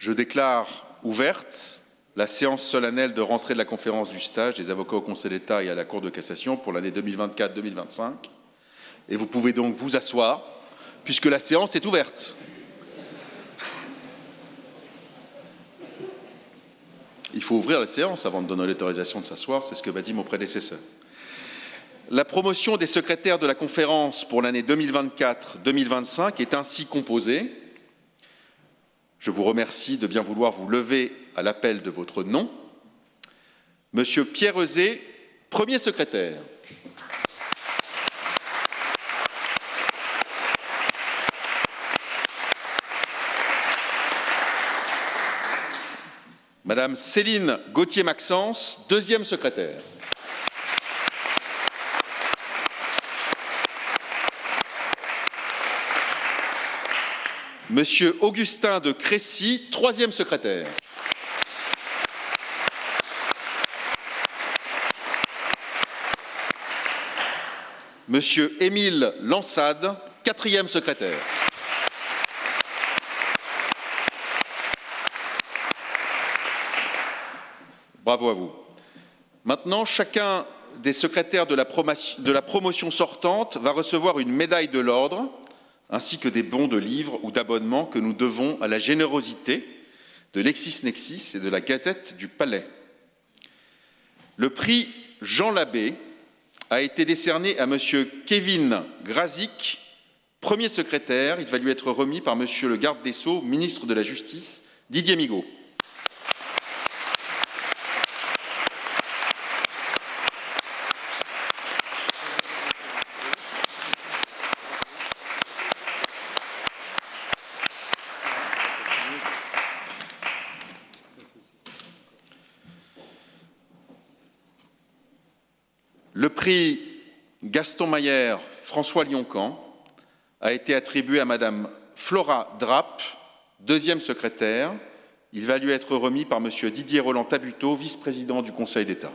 Je déclare ouverte la séance solennelle de rentrée de la conférence du stage des avocats au Conseil d'État et à la Cour de cassation pour l'année 2024-2025. Et vous pouvez donc vous asseoir, puisque la séance est ouverte. Il faut ouvrir la séance avant de donner l'autorisation de s'asseoir, c'est ce que m'a dit mon prédécesseur. La promotion des secrétaires de la conférence pour l'année 2024-2025 est ainsi composée. Je vous remercie de bien vouloir vous lever à l'appel de votre nom. Monsieur Pierre Euzet, premier secrétaire. Madame Céline Gauthier-Maxence, deuxième secrétaire. Monsieur Augustin de Crécy, troisième secrétaire. Monsieur Émile Lansade, quatrième secrétaire. Bravo à vous. Maintenant, chacun des secrétaires de la promotion sortante va recevoir une médaille de l'ordre ainsi que des bons de livres ou d'abonnement que nous devons à la générosité de LexisNexis et de la Gazette du Palais. Le prix Jean Labbé a été décerné à Monsieur Kevin Grazik, premier secrétaire. Il va lui être remis par Monsieur le garde des Sceaux, ministre de la Justice, Didier Migaud. Le prix Gaston Mayer François Lioncan a été attribué à Madame Flora Drapp, deuxième secrétaire. Il va lui être remis par Monsieur Didier Roland Tabuteau, vice-président du Conseil d'État.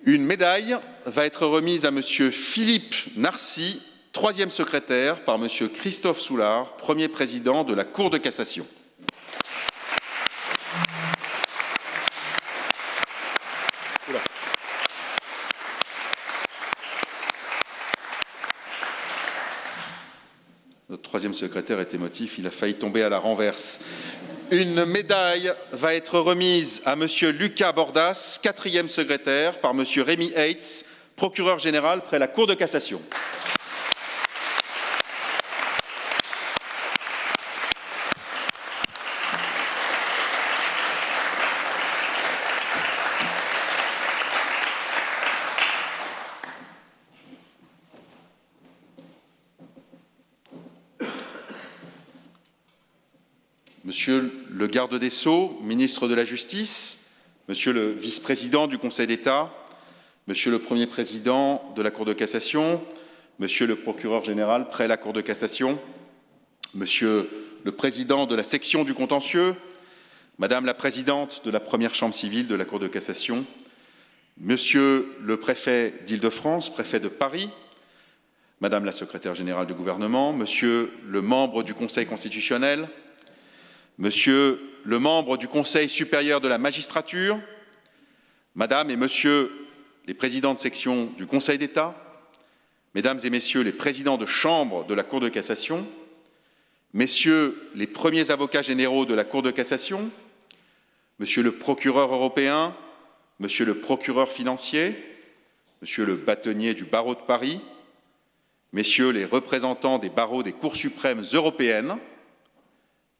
Une médaille va être remise à Monsieur Philippe Narcy, troisième secrétaire, par Monsieur Christophe Soulard, premier président de la Cour de cassation. Notre troisième secrétaire est émotif, il a failli tomber à la renverse. Une médaille va être remise à Monsieur Lucas Bordas, quatrième secrétaire, par Monsieur Rémi Heitz, procureur général près la Cour de cassation. Monsieur le garde des Sceaux, ministre de la Justice, Monsieur le vice-président du Conseil d'État, Monsieur le premier président de la Cour de cassation, Monsieur le procureur général près la Cour de cassation, Monsieur le président de la section du contentieux, Madame la présidente de la première chambre civile de la Cour de cassation, Monsieur le préfet d'Île-de-France, préfet de Paris, Madame la secrétaire générale du gouvernement, Monsieur le membre du Conseil constitutionnel, Monsieur le membre du Conseil supérieur de la magistrature, Madame et Monsieur les présidents de section du Conseil d'État, Mesdames et Messieurs les présidents de chambre de la Cour de cassation, Messieurs les premiers avocats généraux de la Cour de cassation, Monsieur le procureur européen, Monsieur le procureur financier, Monsieur le bâtonnier du barreau de Paris, Messieurs les représentants des barreaux des cours suprêmes européennes,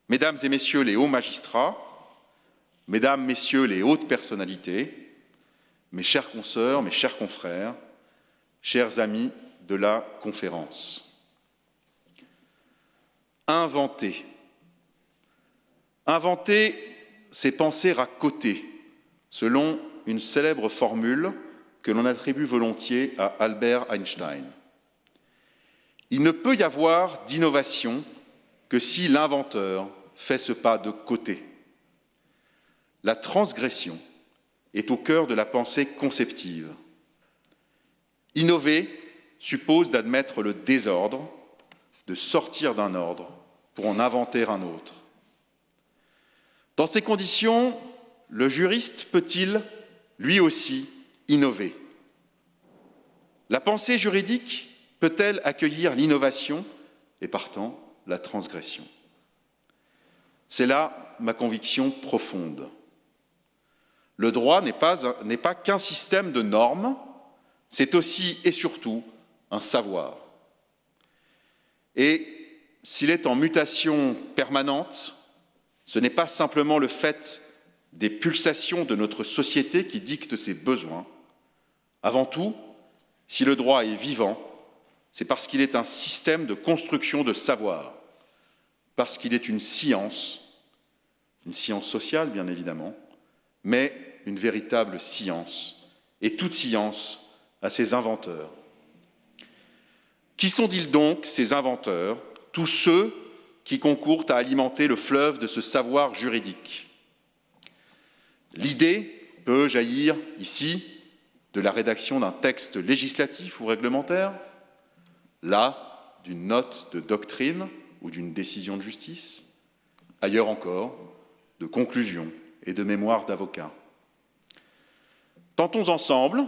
Mesdames et Messieurs les hauts magistrats, Mesdames, Messieurs les hautes personnalités, mes chères consoeurs, mes chers confrères, chers amis de la conférence. Inventer. Inventer, c'est penser à côté, selon une célèbre formule que l'on attribue volontiers à Albert Einstein. Il ne peut y avoir d'innovation que si l'inventeur fait ce pas de côté. la transgression est au cœur de la pensée conceptive. Innover suppose d'admettre le désordre, de sortir d'un ordre pour en inventer un autre. Dans ces conditions, le juriste peut-il, lui aussi, innover? La pensée juridique peut-elle accueillir l'innovation et, partant, la transgression? C'est là ma conviction profonde. Le droit n'est pas qu'un système de normes, c'est aussi et surtout un savoir. Et s'il est en mutation permanente, ce n'est pas simplement le fait des pulsations de notre société qui dictent ses besoins. Avant tout, si le droit est vivant, c'est parce qu'il est un système de construction de savoir, parce qu'il est une science sociale bien évidemment, mais une véritable science, et toute science a ses inventeurs. Qui sont-ils donc, ces inventeurs, tous ceux qui concourent à alimenter le fleuve de ce savoir juridique? L'idée peut jaillir ici de la rédaction d'un texte législatif ou réglementaire, là d'une note de doctrine ou d'une décision de justice, ailleurs encore de conclusions et de mémoires d'avocats. Tentons ensemble,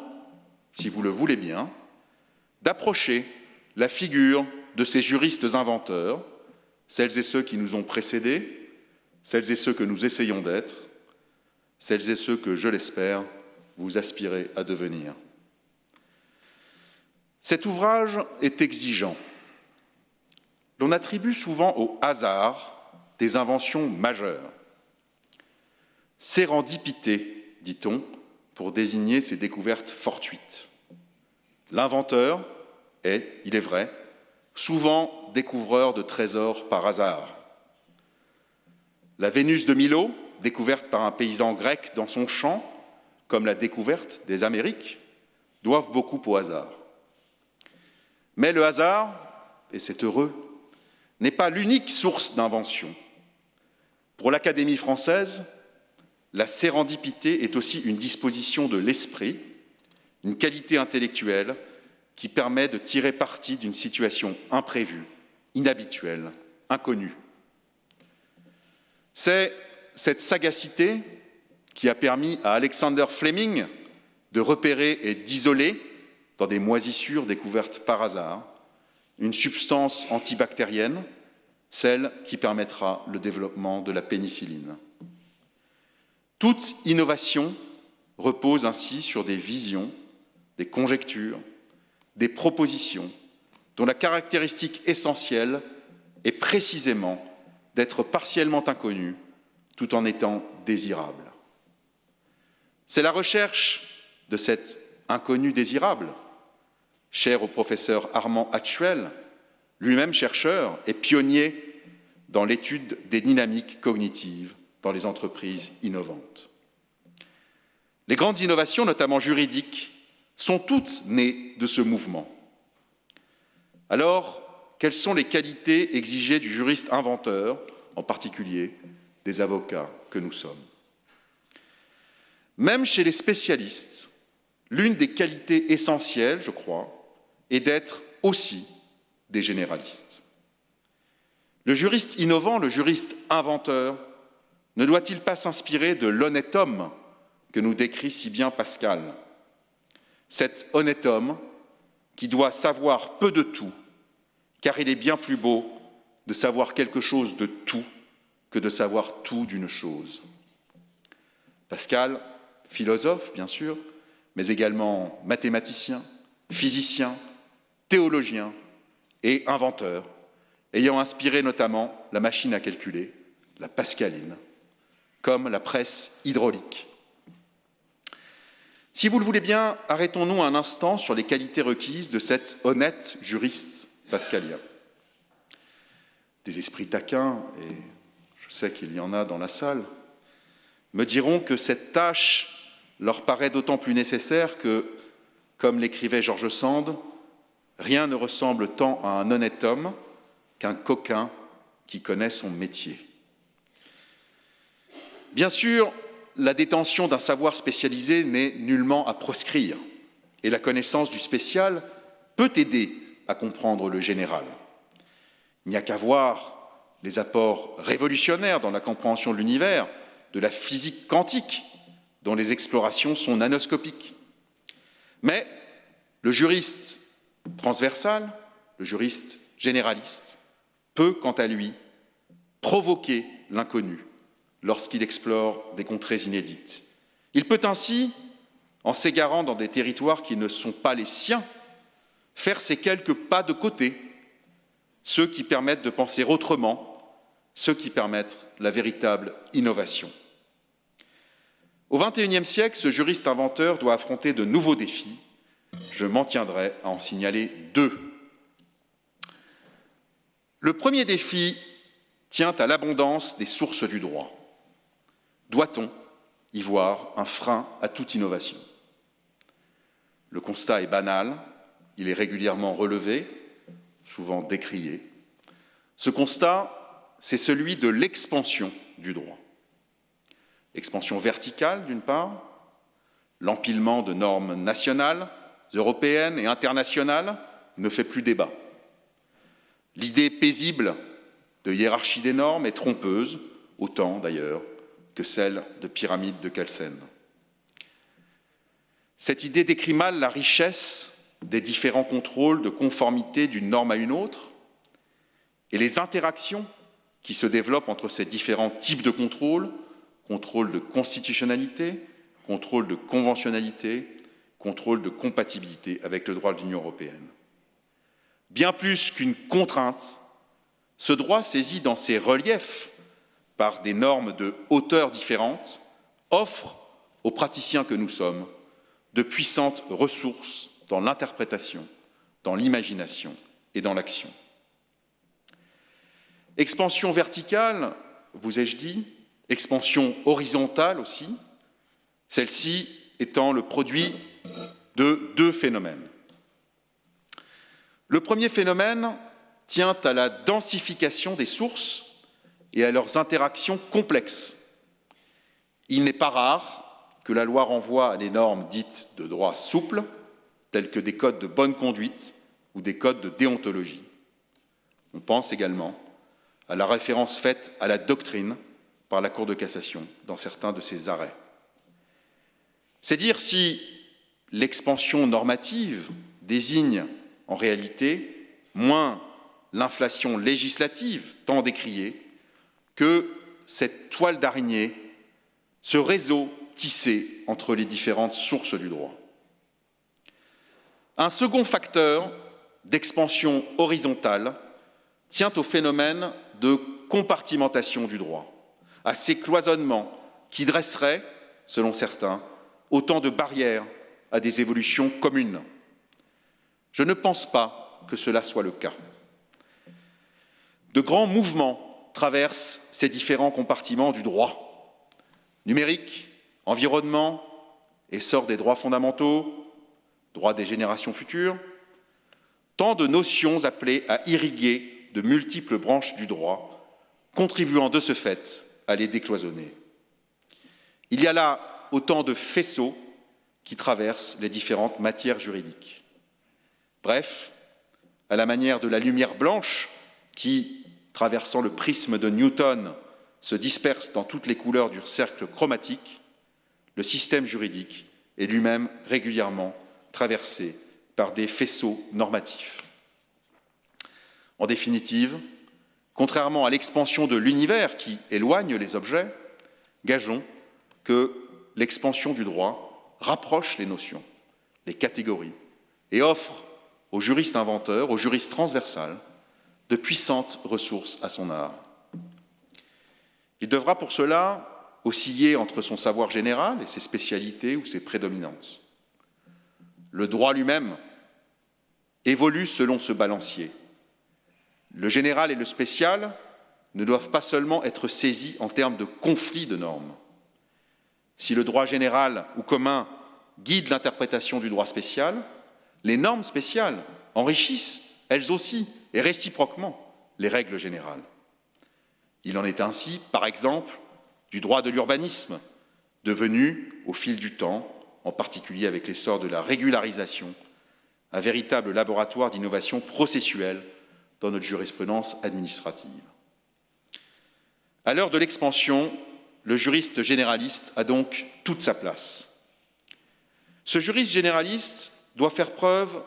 si vous le voulez bien, d'approcher la figure de ces juristes inventeurs, celles et ceux qui nous ont précédés, celles et ceux que nous essayons d'être, celles et ceux que, je l'espère, vous aspirez à devenir. Cet ouvrage est exigeant. L'on attribue souvent au hasard des inventions majeures. Sérendipité, dit-on, pour désigner ces découvertes fortuites. L'inventeur est, il est vrai, souvent découvreur de trésors par hasard. La Vénus de Milo, découverte par un paysan grec dans son champ, comme la découverte des Amériques, doivent beaucoup au hasard. Mais le hasard, et c'est heureux, n'est pas l'unique source d'invention. Pour l'Académie française, la sérendipité est aussi une disposition de l'esprit, une qualité intellectuelle qui permet de tirer parti d'une situation imprévue, inhabituelle, inconnue. C'est cette sagacité qui a permis à Alexander Fleming de repérer et d'isoler, dans des moisissures découvertes par hasard, une substance antibactérienne, celle qui permettra le développement de la pénicilline. Toute innovation repose ainsi sur des visions, des conjectures, des propositions dont la caractéristique essentielle est précisément d'être partiellement inconnue tout en étant désirable. C'est la recherche de cet inconnu désirable, cher au professeur Armand Hatchuel, lui-même chercheur et pionnier dans l'étude des dynamiques cognitives dans les entreprises innovantes. Les grandes innovations, notamment juridiques, sont toutes nées de ce mouvement. Alors, quelles sont les qualités exigées du juriste inventeur, en particulier des avocats que nous sommes? Même chez les spécialistes, l'une des qualités essentielles, je crois, est d'être aussi des généralistes. Le juriste innovant, le juriste inventeur, ne doit-il pas s'inspirer de l'honnête homme que nous décrit si bien Pascal? Cet honnête homme qui doit savoir peu de tout, car il est bien plus beau de savoir quelque chose de tout que de savoir tout d'une chose. Pascal, philosophe bien sûr, mais également mathématicien, physicien, théologien et inventeur, ayant inspiré notamment la machine à calculer, la pascaline, comme la presse hydraulique. Si vous le voulez bien, arrêtons-nous un instant sur les qualités requises de cet honnête juriste pascalien. Des esprits taquins, et je sais qu'il y en a dans la salle, me diront que cette tâche leur paraît d'autant plus nécessaire que, comme l'écrivait George Sand, rien ne ressemble tant à un honnête homme qu'un coquin qui connaît son métier. Bien sûr, la détention d'un savoir spécialisé n'est nullement à proscrire, et la connaissance du spécial peut aider à comprendre le général. Il n'y a qu'à voir les apports révolutionnaires dans la compréhension de l'univers, de la physique quantique, dont les explorations sont nanoscopiques. Mais le juriste transversal, le juriste généraliste, peut, quant à lui, provoquer l'inconnu lorsqu'il explore des contrées inédites. Il peut ainsi, en s'égarant dans des territoires qui ne sont pas les siens, faire ces quelques pas de côté, ceux qui permettent de penser autrement, ceux qui permettent la véritable innovation. Au XXIe siècle, ce juriste inventeur doit affronter de nouveaux défis. Je m'en tiendrai à en signaler deux. Le premier défi tient à l'abondance des sources du droit. Doit-on y voir un frein à toute innovation? Le constat est banal, il est régulièrement relevé, souvent décrié. Ce constat, c'est celui de l'expansion du droit. Expansion verticale, d'une part, l'empilement de normes nationales, européennes et internationales ne fait plus débat. L'idée paisible de hiérarchie des normes est trompeuse, autant d'ailleurs que celle de pyramide de Kelsen. Cette idée décrit mal la richesse des différents contrôles de conformité d'une norme à une autre et les interactions qui se développent entre ces différents types de contrôles, contrôle de constitutionnalité, contrôle de conventionnalité, contrôle de compatibilité avec le droit de l'Union européenne. Bien plus qu'une contrainte, ce droit, saisi dans ses reliefs par des normes de hauteur différentes, offre aux praticiens que nous sommes de puissantes ressources dans l'interprétation, dans l'imagination et dans l'action. Expansion verticale, vous ai-je dit, expansion horizontale aussi, celle-ci étant le produit de deux phénomènes. Le premier phénomène tient à la densification des sources et à leurs interactions complexes. Il n'est pas rare que la loi renvoie à des normes dites de droit souple, telles que des codes de bonne conduite ou des codes de déontologie. On pense également à la référence faite à la doctrine par la Cour de cassation dans certains de ses arrêts. C'est dire si l'expansion normative désigne en réalité moins l'inflation législative tant décriée que cette toile d'araignée, ce réseau tissé entre les différentes sources du droit. Un second facteur d'expansion horizontale tient au phénomène de compartimentation du droit, à ces cloisonnements qui dresseraient, selon certains, autant de barrières à des évolutions communes. Je ne pense pas que cela soit le cas. De grands mouvements traversent ces différents compartiments du droit. Numérique, environnement, essor des droits fondamentaux, droits des générations futures, tant de notions appelées à irriguer de multiples branches du droit, contribuant de ce fait à les décloisonner. Il y a là autant de faisceaux qui traversent les différentes matières juridiques. Bref, à la manière de la lumière blanche qui, traversant le prisme de Newton, se disperse dans toutes les couleurs du cercle chromatique, le système juridique est lui-même régulièrement traversé par des faisceaux normatifs. En définitive, contrairement à l'expansion de l'univers qui éloigne les objets, gageons que l'expansion du droit rapproche les notions, les catégories, et offre aux juristes inventeurs, aux juristes transversales, de puissantes ressources à son art. Il devra pour cela osciller entre son savoir général et ses spécialités ou ses prédominances. Le droit lui-même évolue selon ce balancier. Le général et le spécial ne doivent pas seulement être saisis en termes de conflits de normes. Si le droit général ou commun guide l'interprétation du droit spécial, les normes spéciales enrichissent, elles aussi, et réciproquement, les règles générales. Il en est ainsi, par exemple, du droit de l'urbanisme, devenu, au fil du temps, en particulier avec l'essor de la régularisation, un véritable laboratoire d'innovation processuelle dans notre jurisprudence administrative. À l'heure de l'expansion, le juriste généraliste a donc toute sa place. Ce juriste généraliste doit faire preuve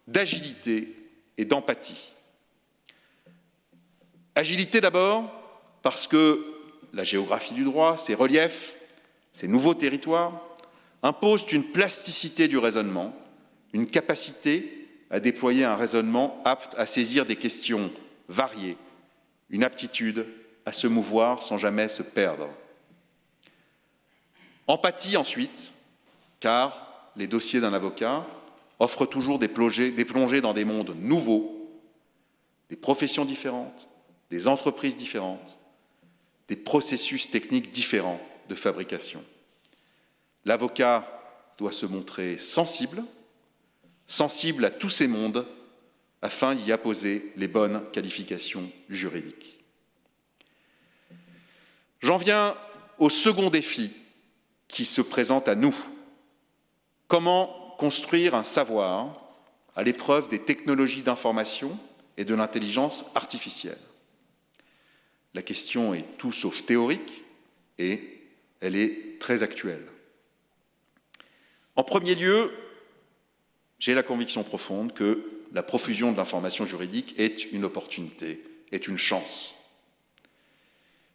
d'agilité et d'empathie. Agilité d'abord, parce que la géographie du droit, ses reliefs, ces nouveaux territoires imposent une plasticité du raisonnement, une capacité à déployer un raisonnement apte à saisir des questions variées, une aptitude à se mouvoir sans jamais se perdre. Empathie ensuite, car les dossiers d'un avocat offrent toujours des plongées dans des mondes nouveaux, des professions différentes, des entreprises différentes, des processus techniques différents de fabrication. L'avocat doit se montrer sensible à tous ces mondes afin d'y apposer les bonnes qualifications juridiques. J'en viens au second défi qui se présente à nous. Comment construire un savoir à l'épreuve des technologies d'information et de l'intelligence artificielle? La question est tout sauf théorique et elle est très actuelle. En premier lieu, j'ai la conviction profonde que la profusion de l'information juridique est une opportunité, est une chance.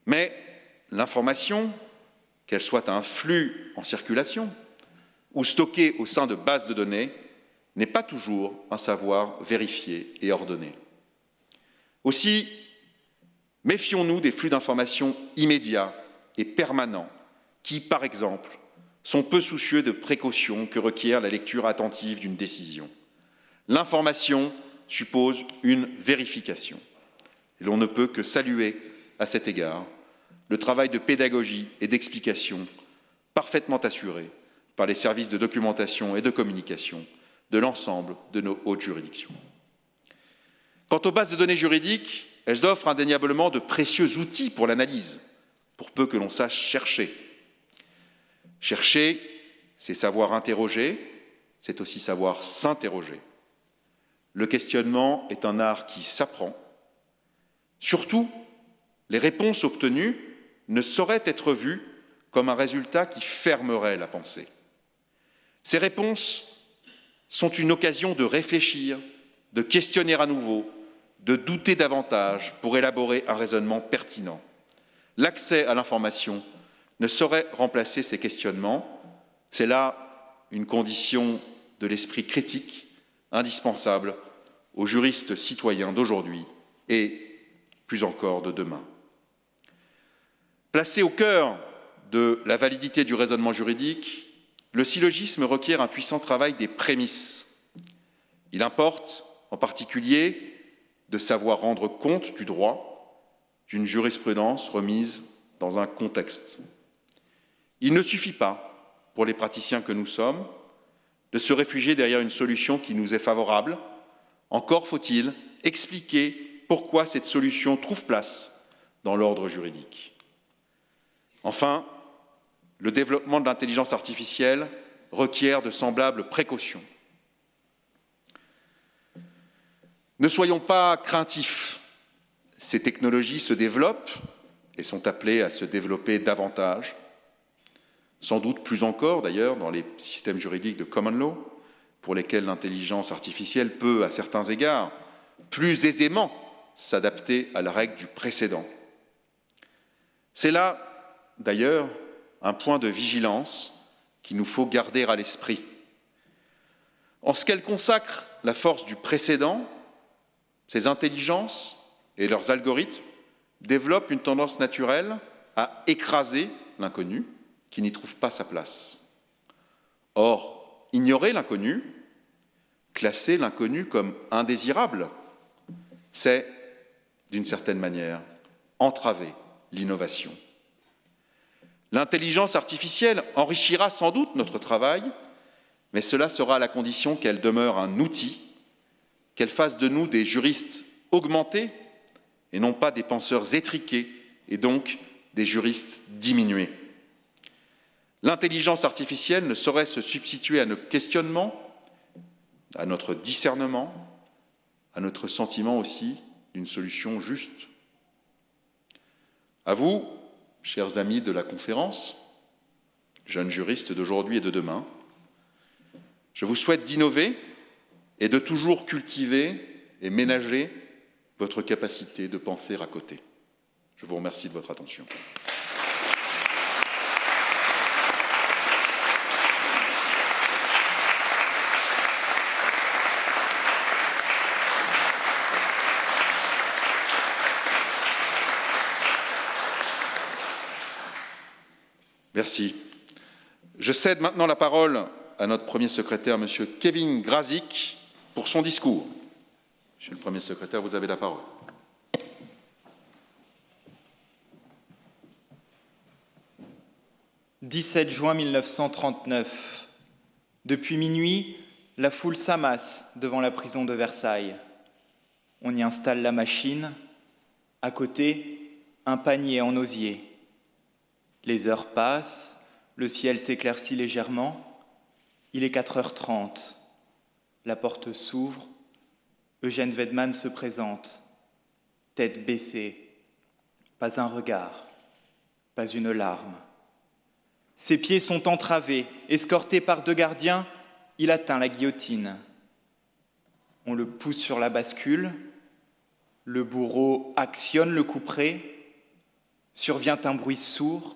Mais l'information, qu'elle soit un flux en circulation ou stockée au sein de bases de données, n'est pas toujours un savoir vérifié et ordonné. Aussi, méfions-nous des flux d'informations immédiats et permanents qui, par exemple, sont peu soucieux de précautions que requiert la lecture attentive d'une décision. L'information suppose une vérification. Et l'on ne peut que saluer à cet égard le travail de pédagogie et d'explication parfaitement assuré par les services de documentation et de communication de l'ensemble de nos hautes juridictions. Quant aux bases de données juridiques, elles offrent indéniablement de précieux outils pour l'analyse, pour peu que l'on sache chercher. Chercher, c'est savoir interroger, c'est aussi savoir s'interroger. Le questionnement est un art qui s'apprend. Surtout, les réponses obtenues ne sauraient être vues comme un résultat qui fermerait la pensée. Ces réponses sont une occasion de réfléchir, de questionner à nouveau, de douter davantage pour élaborer un raisonnement pertinent. L'accès à l'information ne saurait remplacer ces questionnements. C'est là une condition de l'esprit critique indispensable aux juristes citoyens d'aujourd'hui et plus encore de demain. Placé au cœur de la validité du raisonnement juridique, le syllogisme requiert un puissant travail des prémices. Il importe, en particulier, de savoir rendre compte du droit, d'une jurisprudence remise dans un contexte. Il ne suffit pas, pour les praticiens que nous sommes, de se réfugier derrière une solution qui nous est favorable. Encore faut-il expliquer pourquoi cette solution trouve place dans l'ordre juridique. Enfin, le développement de l'intelligence artificielle requiert de semblables précautions. Ne soyons pas craintifs. Ces technologies se développent et sont appelées à se développer davantage, sans doute plus encore d'ailleurs dans les systèmes juridiques de common law, pour lesquels l'intelligence artificielle peut, à certains égards, plus aisément s'adapter à la règle du précédent. C'est là, d'ailleurs, un point de vigilance qu'il nous faut garder à l'esprit. En ce qu'elle consacre la force du précédent, ces intelligences et leurs algorithmes développent une tendance naturelle à écraser l'inconnu qui n'y trouve pas sa place. Or, ignorer l'inconnu, classer l'inconnu comme indésirable, c'est, d'une certaine manière, entraver l'innovation. L'intelligence artificielle enrichira sans doute notre travail, mais cela sera à la condition qu'elle demeure un outil, qu'elle fasse de nous des juristes augmentés et non pas des penseurs étriqués et donc des juristes diminués. L'intelligence artificielle ne saurait se substituer à nos questionnements, à notre discernement, à notre sentiment aussi d'une solution juste. À vous, chers amis de la conférence, jeunes juristes d'aujourd'hui et de demain, je vous souhaite d'innover et de toujours cultiver et ménager votre capacité de penser à côté. Je vous remercie de votre attention. Merci. Je cède maintenant la parole à notre premier secrétaire, M. Kevin Grazik, pour son discours. Monsieur le premier secrétaire, vous avez la parole. « 17 juin 1939. Depuis minuit, la foule s'amasse devant la prison de Versailles. On y installe la machine. À côté, un panier en osier. Les heures passent, le ciel s'éclaircit légèrement. Il est 4h30. La porte s'ouvre. Eugène Weidmann se présente. Tête baissée. Pas un regard. Pas une larme. Ses pieds sont entravés. Escorté par 2 gardiens, il atteint la guillotine. On le pousse sur la bascule. Le bourreau actionne le couperet. Survient un bruit sourd.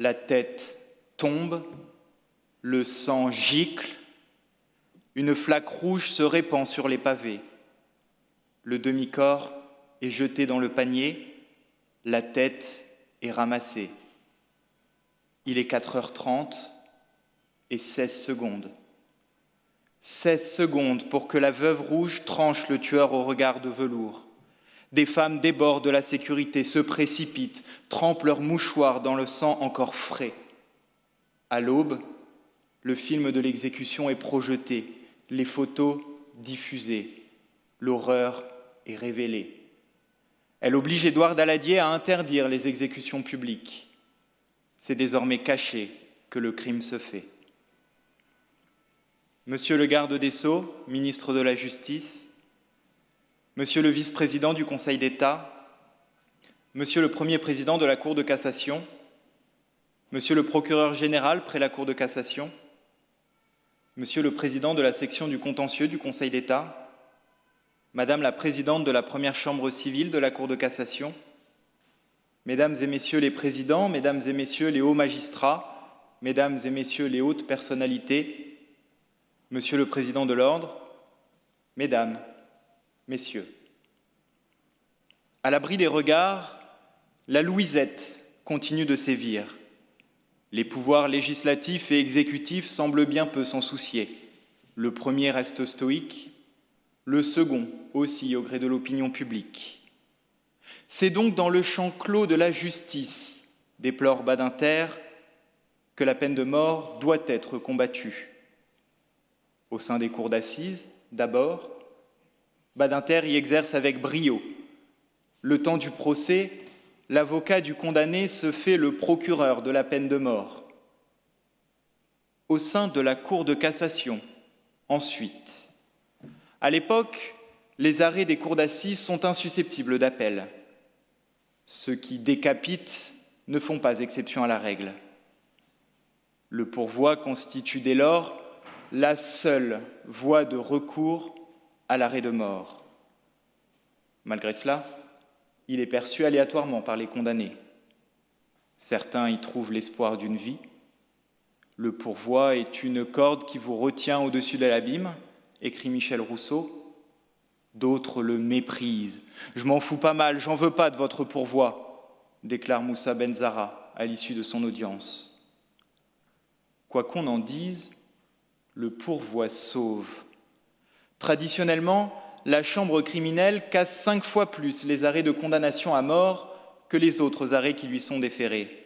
La tête tombe, le sang gicle, une flaque rouge se répand sur les pavés. Le demi-corps est jeté dans le panier, la tête est ramassée. Il est 4h30 et 16 secondes. 16 secondes pour que la veuve rouge tranche le tueur au regard de velours. Des femmes débordent de la sécurité, se précipitent, trempent leurs mouchoirs dans le sang encore frais. À l'aube, le film de l'exécution est projeté, les photos diffusées. L'horreur est révélée. Elle oblige Édouard Daladier à interdire les exécutions publiques. C'est désormais caché que le crime se fait. Monsieur le garde des Sceaux, ministre de la Justice, Monsieur le vice-président du Conseil d'État, Monsieur le premier président de la Cour de cassation, Monsieur le procureur général près la Cour de cassation, Monsieur le président de la section du contentieux du Conseil d'État, Madame la présidente de la première chambre civile de la Cour de cassation, Mesdames et Messieurs les présidents, Mesdames et Messieurs les hauts magistrats, Mesdames et Messieurs les hautes personnalités, Monsieur le président de l'Ordre, Mesdames, Messieurs, à l'abri des regards, la Louisette continue de sévir. Les pouvoirs législatifs et exécutifs semblent bien peu s'en soucier. Le premier reste stoïque, le second aussi au gré de l'opinion publique. C'est donc dans le champ clos de la justice, déplore Badinter, que la peine de mort doit être combattue. Au sein des cours d'assises, d'abord, Badinter y exerce avec brio. Le temps du procès, l'avocat du condamné se fait le procureur de la peine de mort. Au sein de la Cour de cassation, ensuite. À l'époque, les arrêts des cours d'assises sont insusceptibles d'appel. Ceux qui décapitent ne font pas exception à la règle. Le pourvoi constitue dès lors la seule voie de recours à l'arrêt de mort. Malgré cela, il est perçu aléatoirement par les condamnés. Certains y trouvent l'espoir d'une vie. Le pourvoi est une corde qui vous retient au-dessus de l'abîme, écrit Michel Rousseau. D'autres le méprisent. « Je m'en fous pas mal, j'en veux pas de votre pourvoi », déclare Moussa Benzara à l'issue de son audience. Quoi qu'on en dise, le pourvoi sauve. Traditionnellement, la chambre criminelle casse 5 fois plus les arrêts de condamnation à mort que les autres arrêts qui lui sont déférés.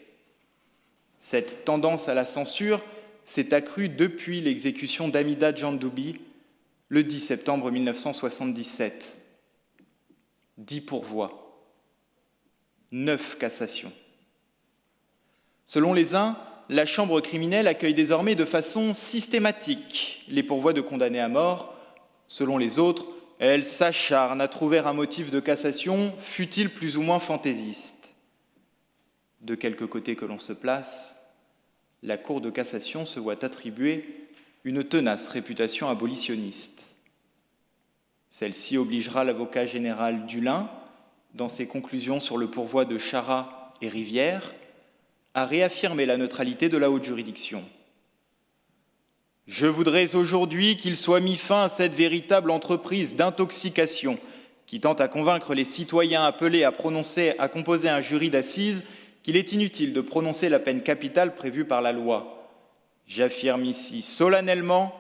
Cette tendance à la censure s'est accrue depuis l'exécution d'Amida Djandoubi le 10 septembre 1977. 10 pourvois, 9 cassations. Selon les uns, la chambre criminelle accueille désormais de façon systématique les pourvois de condamnés à mort. Selon les autres, elle s'acharne à trouver un motif de cassation, fût-il plus ou moins fantaisiste. De quelque côté que l'on se place, la Cour de cassation se voit attribuer une tenace réputation abolitionniste. Celle-ci obligera l'avocat général Dulin, dans ses conclusions sur le pourvoi de Chara et Rivière, à réaffirmer la neutralité de la haute juridiction. « Je voudrais aujourd'hui qu'il soit mis fin à cette véritable entreprise d'intoxication qui tente à convaincre les citoyens appelés à composer un jury d'assises qu'il est inutile de prononcer la peine capitale prévue par la loi. J'affirme ici solennellement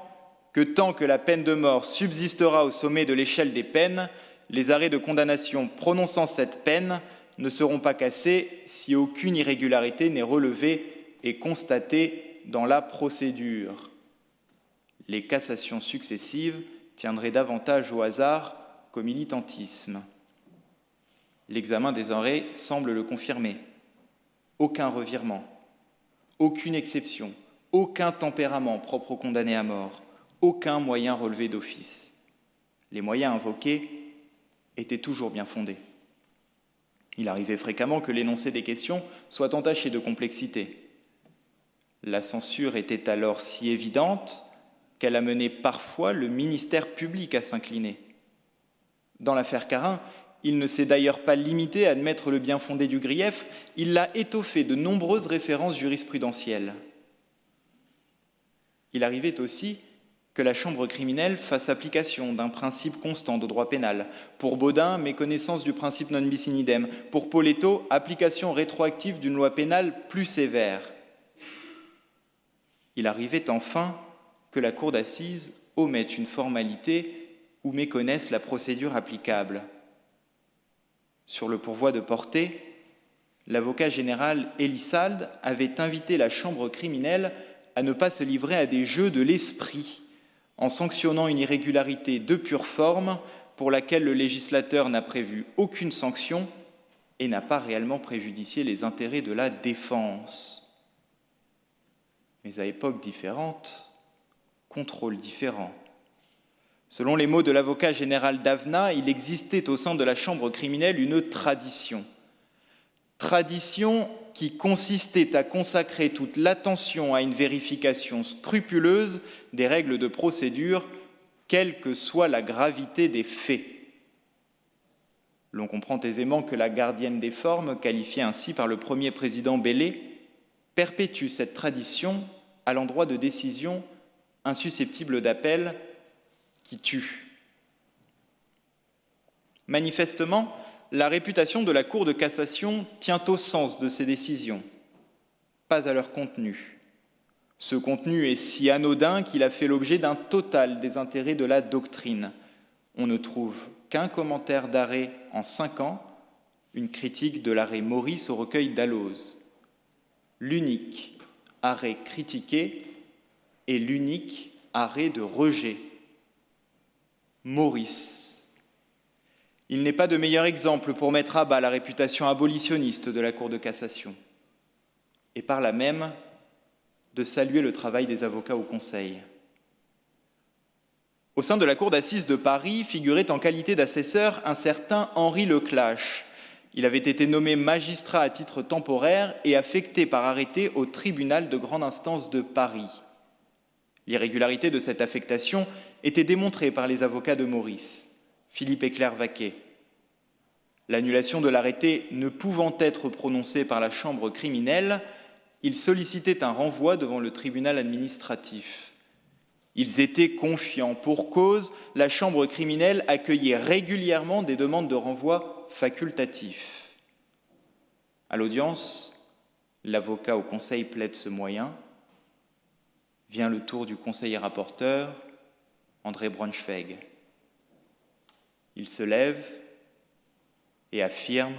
que tant que la peine de mort subsistera au sommet de l'échelle des peines, les arrêts de condamnation prononçant cette peine ne seront pas cassés si aucune irrégularité n'est relevée et constatée dans la procédure. Les cassations successives tiendraient davantage au hasard qu'au militantisme. L'examen des arrêts semble le confirmer. Aucun revirement, aucune exception, aucun tempérament propre aux condamnés à mort, aucun moyen relevé d'office. Les moyens invoqués étaient toujours bien fondés. Il arrivait fréquemment que l'énoncé des questions soit entaché de complexité. La censure était alors si évidente qu'elle amenait parfois le ministère public à s'incliner. Dans l'affaire Carin, il ne s'est d'ailleurs pas limité à admettre le bien-fondé du grief, il l'a étoffé de nombreuses références jurisprudentielles. Il arrivait aussi que la chambre criminelle fasse application d'un principe constant de droit pénal. Pour Baudin, méconnaissance du principe non bis in idem. Pour Poletto, application rétroactive d'une loi pénale plus sévère. Il arrivait enfin que la cour d'assises omette une formalité ou méconnaisse la procédure applicable. Sur le pourvoi de Portet, l'avocat général Elissalde avait invité la chambre criminelle à ne pas se livrer à des jeux de l'esprit, en sanctionnant une irrégularité de pure forme pour laquelle le législateur n'a prévu aucune sanction et n'a pas réellement préjudicié les intérêts de la défense. Mais à époques différentes, contrôle différent. Selon les mots de l'avocat général d'Avena, il existait au sein de la chambre criminelle une tradition. Tradition qui consistait à consacrer toute l'attention à une vérification scrupuleuse des règles de procédure, quelle que soit la gravité des faits. L'on comprend aisément que la gardienne des formes, qualifiée ainsi par le premier président Bellay, perpétue cette tradition à l'endroit de décisions insusceptibles d'appel qui tuent. Manifestement, la réputation de la Cour de cassation tient au sens de ces décisions, pas à leur contenu. Ce contenu est si anodin qu'il a fait l'objet d'un total désintérêt de la doctrine. On ne trouve qu'un commentaire d'arrêt en 5 ans, une critique de l'arrêt Maurice au recueil d'Alloz. L'unique arrêt critiqué est l'unique arrêt de rejet. Maurice. Il n'est pas de meilleur exemple pour mettre à bas la réputation abolitionniste de la Cour de cassation, et par là même de saluer le travail des avocats au Conseil. Au sein de la Cour d'assises de Paris figurait en qualité d'assesseur un certain Henri Leclache. Il avait été nommé magistrat à titre temporaire et affecté par arrêté au tribunal de grande instance de Paris. L'irrégularité de cette affectation était démontrée par les avocats de Maurice, Philippe et Claire Vaquet. L'annulation de l'arrêté ne pouvant être prononcée par la chambre criminelle, ils sollicitaient un renvoi devant le tribunal administratif. Ils étaient confiants. Pour cause, la chambre criminelle accueillait régulièrement des demandes de renvoi facultatif. À l'audience, l'avocat au conseil plaide ce moyen. Vient le tour du conseiller rapporteur, André Braunschweig. Il se lève et affirme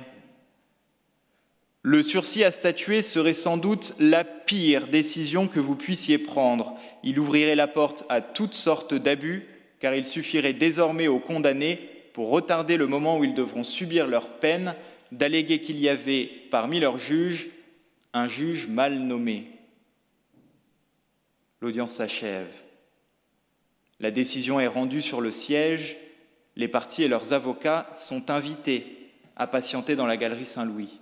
« Le sursis à statuer serait sans doute la pire décision que vous puissiez prendre. Il ouvrirait la porte à toutes sortes d'abus, car il suffirait désormais aux condamnés, pour retarder le moment où ils devront subir leur peine, d'alléguer qu'il y avait, parmi leurs juges, un juge mal nommé. L'audience s'achève. La décision est rendue sur le siège. Les parties et leurs avocats sont invités à patienter dans la galerie Saint-Louis.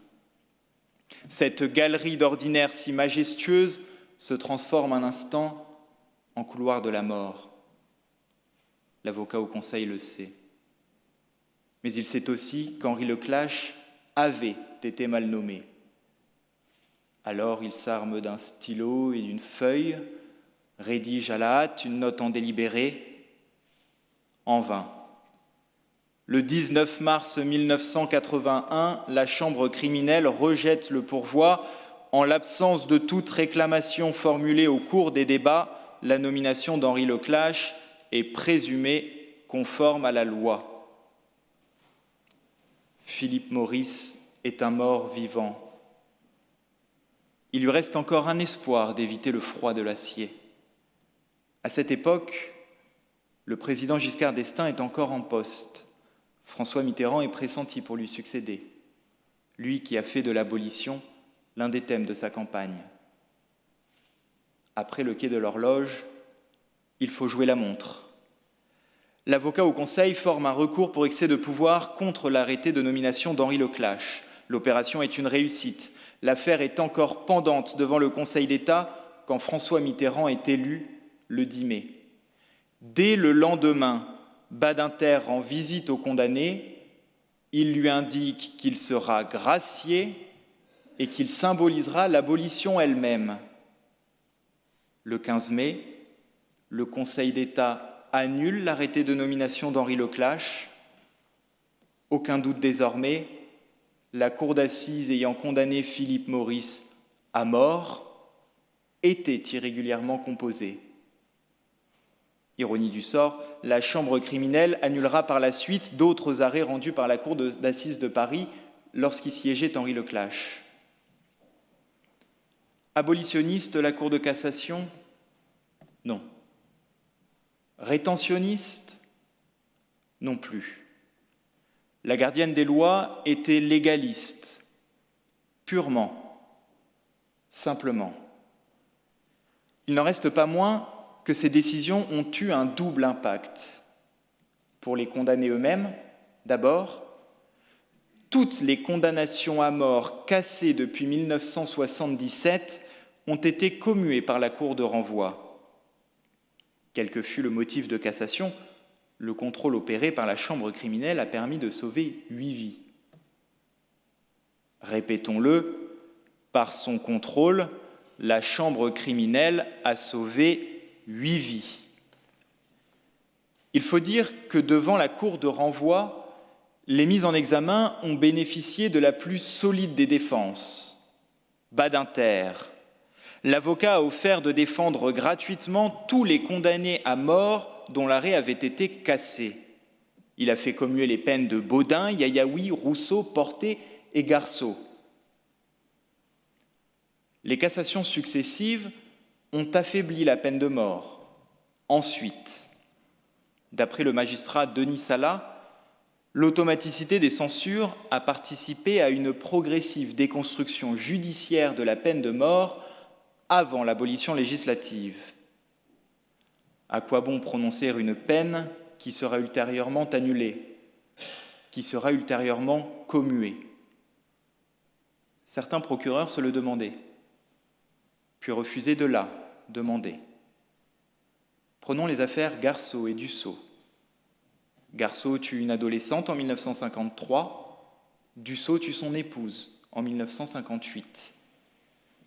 Cette galerie d'ordinaire si majestueuse se transforme un instant en couloir de la mort. L'avocat au conseil le sait. Mais il sait aussi qu'Henri Leclache avait été mal nommé. Alors il s'arme d'un stylo et d'une feuille, rédige à la hâte une note en délibéré. En vain. Le 19 mars 1981, la chambre criminelle rejette le pourvoi. En l'absence de toute réclamation formulée au cours des débats, la nomination d'Henri Leclache est présumée conforme à la loi. Philippe Maurice est un mort vivant. Il lui reste encore un espoir d'éviter le froid de l'acier. À cette époque, le président Giscard d'Estaing est encore en poste. François Mitterrand est pressenti pour lui succéder, lui qui a fait de l'abolition l'un des thèmes de sa campagne. Après le quai de l'horloge, il faut jouer la montre. L'avocat au conseil forme un recours pour excès de pouvoir contre l'arrêté de nomination d'Henri Leclache. L'opération est une réussite. L'affaire est encore pendante devant le Conseil d'État quand François Mitterrand est élu le 10 mai. Dès le lendemain, Badinter rend visite au condamné. Il lui indique qu'il sera gracié et qu'il symbolisera l'abolition elle-même. Le 15 mai, le Conseil d'État annule l'arrêté de nomination d'Henri Leclache. Aucun doute désormais, la cour d'assises ayant condamné Philippe Maurice à mort était irrégulièrement composée. Ironie du sort, la chambre criminelle annulera par la suite d'autres arrêts rendus par la cour d'assises de Paris lorsqu'y siégeait Henri Leclache. Abolitionniste, la Cour de cassation ? Non. Rétentionniste ? Non plus. La gardienne des lois était légaliste, purement, simplement. Il n'en reste pas moins que ces décisions ont eu un double impact. Pour les condamnés eux-mêmes, d'abord, toutes les condamnations à mort cassées depuis 1977 ont été commuées par la Cour de renvoi. Quel que fût le motif de cassation, le contrôle opéré par la chambre criminelle a permis de sauver 8 vies. Répétons-le, par son contrôle, la chambre criminelle a sauvé 8 vies. Il faut dire que devant la cour de renvoi, les mises en examen ont bénéficié de la plus solide des défenses. Badinter. L'avocat a offert de défendre gratuitement tous les condamnés à mort dont l'arrêt avait été cassé. Il a fait commuer les peines de Baudin, Yayaoui, Rousseau, Portet et Garceau. Les cassations successives ont affaibli la peine de mort. Ensuite, d'après le magistrat Denis Sala, l'automaticité des censures a participé à une progressive déconstruction judiciaire de la peine de mort avant l'abolition législative. À quoi bon prononcer une peine qui sera ultérieurement annulée, qui sera ultérieurement commuée ? Certains procureurs se le demandaient, puis refusaient de là demander. Prenons les affaires Garceau et Dussault. Garceau tue une adolescente en 1953, Dussault tue son épouse en 1958.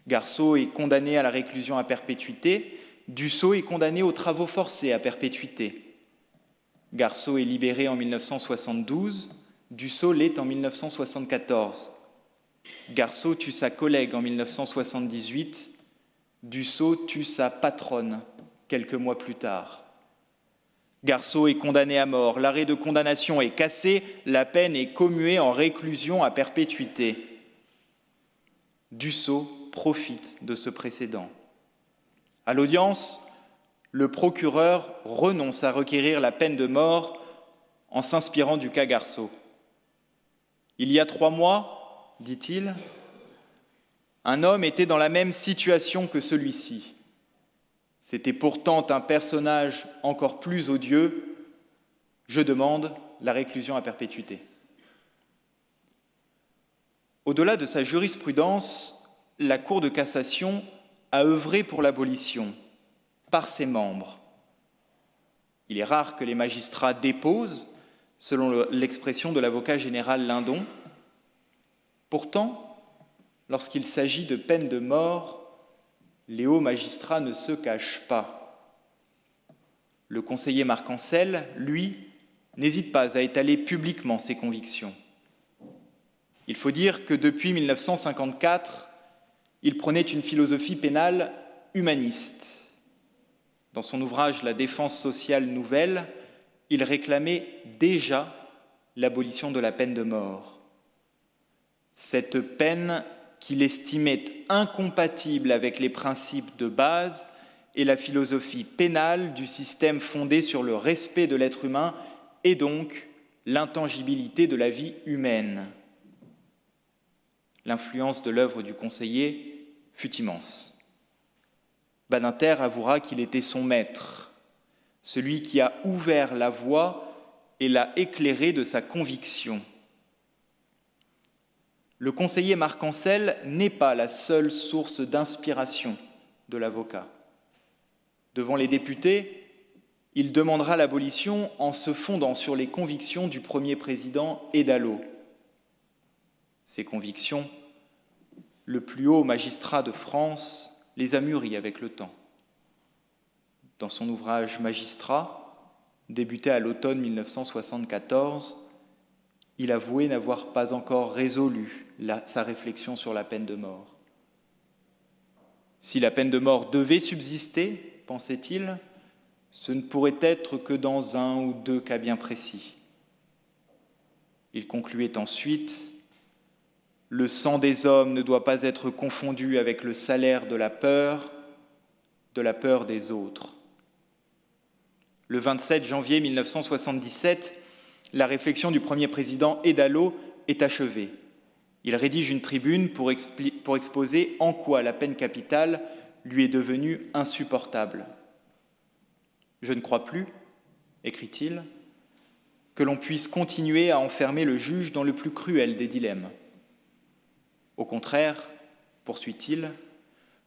Garceau est condamné à la réclusion à perpétuité, Dussault est condamné aux travaux forcés à perpétuité. Garceau est libéré en 1972, Dussault l'est en 1974. Garceau tue sa collègue en 1978, Dussault tue sa patronne quelques mois plus tard. Garceau est condamné à mort, l'arrêt de condamnation est cassé, la peine est commuée en réclusion à perpétuité. Dussault profite de ce précédent. À l'audience, le procureur renonce à requérir la peine de mort en s'inspirant du cas Garceau. Il y a 3 mois, dit-il, un homme était dans la même situation que celui-ci. C'était pourtant un personnage encore plus odieux. Je demande la réclusion à perpétuité. Au-delà de sa jurisprudence, la Cour de cassation a œuvré pour l'abolition par ses membres. Il est rare que les magistrats déposent, selon l'expression de l'avocat général Lindon. Pourtant, lorsqu'il s'agit de peine de mort, les hauts magistrats ne se cachent pas. Le conseiller Marc Ancel, lui, n'hésite pas à étaler publiquement ses convictions. Il faut dire que depuis 1954, il prônait une philosophie pénale humaniste. Dans son ouvrage « La défense sociale nouvelle », il réclamait déjà l'abolition de la peine de mort. Cette peine qu'il estimait incompatible avec les principes de base et la philosophie pénale du système fondé sur le respect de l'être humain et donc l'intangibilité de la vie humaine. L'influence de l'œuvre du conseiller fut immense. Badinter avouera qu'il était son maître, celui qui a ouvert la voie et l'a éclairé de sa conviction. Le conseiller Marc Ancel n'est pas la seule source d'inspiration de l'avocat. Devant les députés, il demandera l'abolition en se fondant sur les convictions du premier président Hédalot. Ces convictions, le plus haut magistrat de France les a mûries avec le temps. Dans son ouvrage « Magistrat », débuté à l'automne 1974, il avouait n'avoir pas encore résolu sa réflexion sur la peine de mort. Si la peine de mort devait subsister, pensait-il, ce ne pourrait être que dans un ou deux cas bien précis. Il concluait ensuite « Le sang des hommes ne doit pas être confondu avec le salaire de la peur des autres. » Le 27 janvier 1977, la réflexion du premier président Hédalot est achevée. Il rédige une tribune pour exposer en quoi la peine capitale lui est devenue insupportable. « Je ne crois plus, écrit-il, que l'on puisse continuer à enfermer le juge dans le plus cruel des dilemmes. Au contraire, poursuit-il,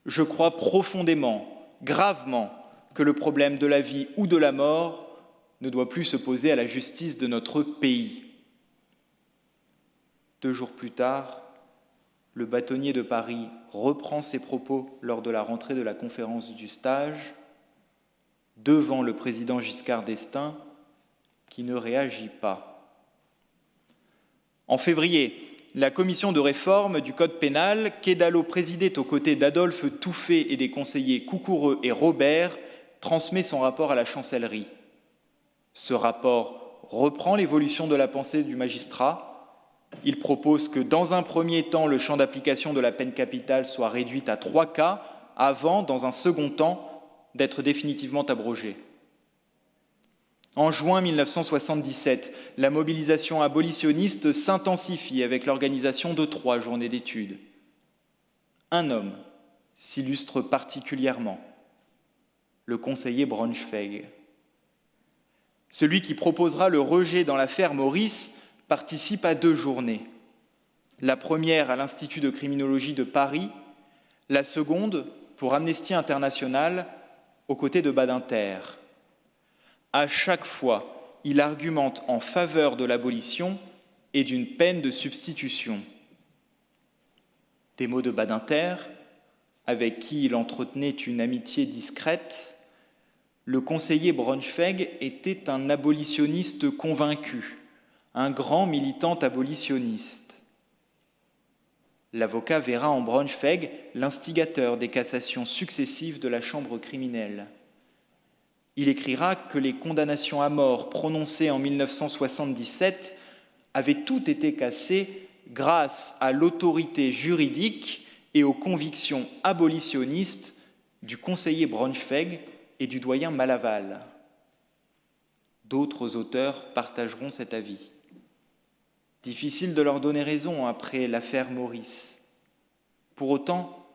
je crois profondément, gravement, que le problème de la vie ou de la mort ne doit plus se poser à la justice de notre pays. » 2 jours plus tard, le bâtonnier de Paris reprend ses propos lors de la rentrée de la conférence du stage, devant le président Giscard d'Estaing, qui ne réagit pas. En février, la commission de réforme du Code pénal, qu'Hédalot présidait aux côtés d'Adolphe Touffet et des conseillers Coucoureux et Robert, transmet son rapport à la chancellerie. Ce rapport reprend l'évolution de la pensée du magistrat. Il propose que, dans un premier temps, le champ d'application de la peine capitale soit réduit à 3 cas, avant, dans un second temps, d'être définitivement abrogé. En juin 1977, la mobilisation abolitionniste s'intensifie avec l'organisation de 3 journées d'études. Un homme s'illustre particulièrement, le conseiller Braunschweig. Celui qui proposera le rejet dans l'affaire Maurice participe à 2 journées. La première à l'Institut de criminologie de Paris, la seconde pour Amnesty International aux côtés de Badinter. À chaque fois, il argumente en faveur de l'abolition et d'une peine de substitution. Des mots de Badinter, avec qui il entretenait une amitié discrète, le conseiller Braunschweig était un abolitionniste convaincu, un grand militant abolitionniste. L'avocat verra en Braunschweig l'instigateur des cassations successives de la chambre criminelle. Il écrira que les condamnations à mort prononcées en 1977 avaient toutes été cassées grâce à l'autorité juridique et aux convictions abolitionnistes du conseiller Braunschweig et du doyen Malaval. D'autres auteurs partageront cet avis. Difficile de leur donner raison après l'affaire Maurice. Pour autant,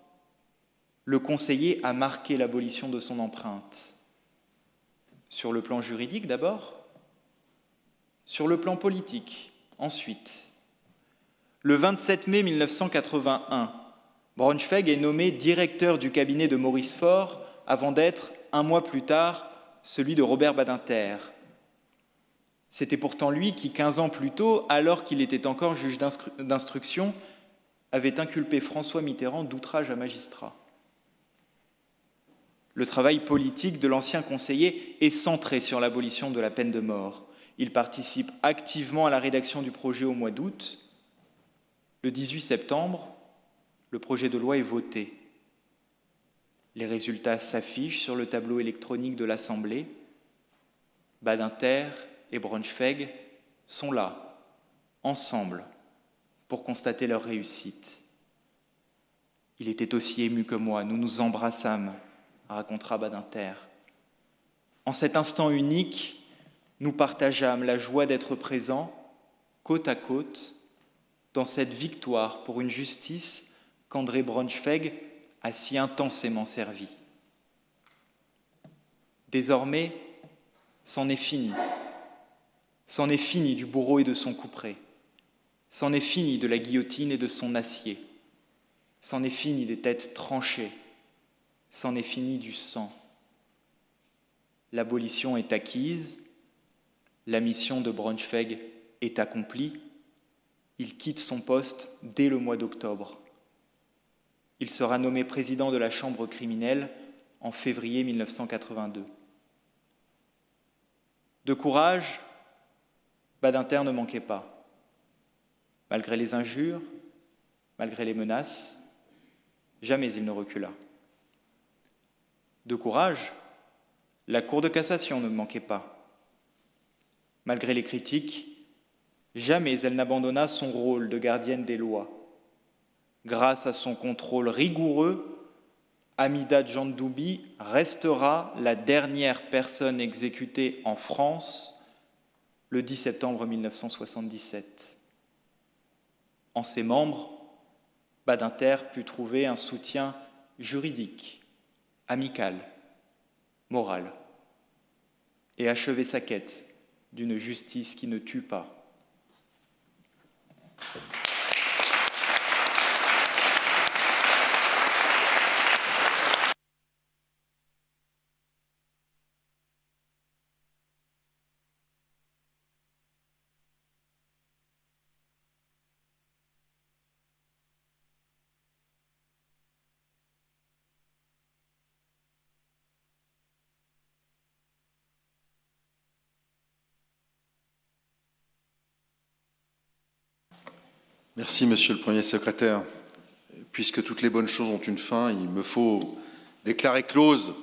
le conseiller a marqué l'abolition de son empreinte. Sur le plan juridique d'abord, sur le plan politique ensuite. Le 27 mai 1981, Braunschweig est nommé directeur du cabinet de Maurice Faure avant d'être, un mois plus tard, celui de Robert Badinter. C'était pourtant lui qui, 15 ans plus tôt, alors qu'il était encore juge d'instruction, avait inculpé François Mitterrand d'outrage à magistrat. Le travail politique de l'ancien conseiller est centré sur l'abolition de la peine de mort. Il participe activement à la rédaction du projet au mois d'août. Le 18 septembre, le projet de loi est voté. Les résultats s'affichent sur le tableau électronique de l'Assemblée. Badinter et Braunschweig sont là, ensemble, pour constater leur réussite. Il était aussi ému que moi, nous nous embrassâmes, racontera Badinter. En cet instant unique, nous partageâmes la joie d'être présents, côte à côte, dans cette victoire pour une justice qu'André Braunschweig a si intensément servi. Désormais, c'en est fini. C'en est fini du bourreau et de son couperet. C'en est fini de la guillotine et de son acier. C'en est fini des têtes tranchées. C'en est fini du sang. L'abolition est acquise. La mission de Braunschweig est accomplie. Il quitte son poste dès le mois d'octobre. Il sera nommé président de la Chambre criminelle en février 1982. De courage, Badinter ne manquait pas. Malgré les injures, malgré les menaces, jamais il ne recula. De courage, la Cour de cassation ne manquait pas. Malgré les critiques, jamais elle n'abandonna son rôle de gardienne des lois. Grâce à son contrôle rigoureux, Hamida Djandoubi restera la dernière personne exécutée en France le 10 septembre 1977. En ses membres, Badinter put trouver un soutien juridique, amical, moral, et achever sa quête d'une justice qui ne tue pas. Merci, Monsieur le Premier secrétaire. Puisque toutes les bonnes choses ont une fin, il me faut déclarer close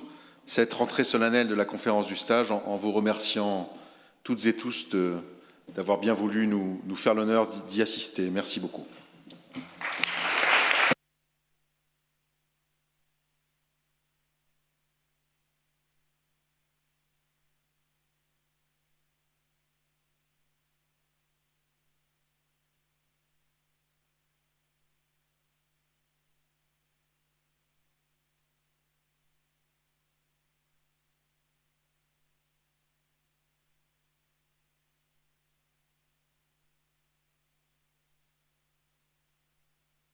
cette rentrée solennelle de la conférence du stage en vous remerciant toutes et tous d'avoir bien voulu nous faire l'honneur d'y assister. Merci beaucoup.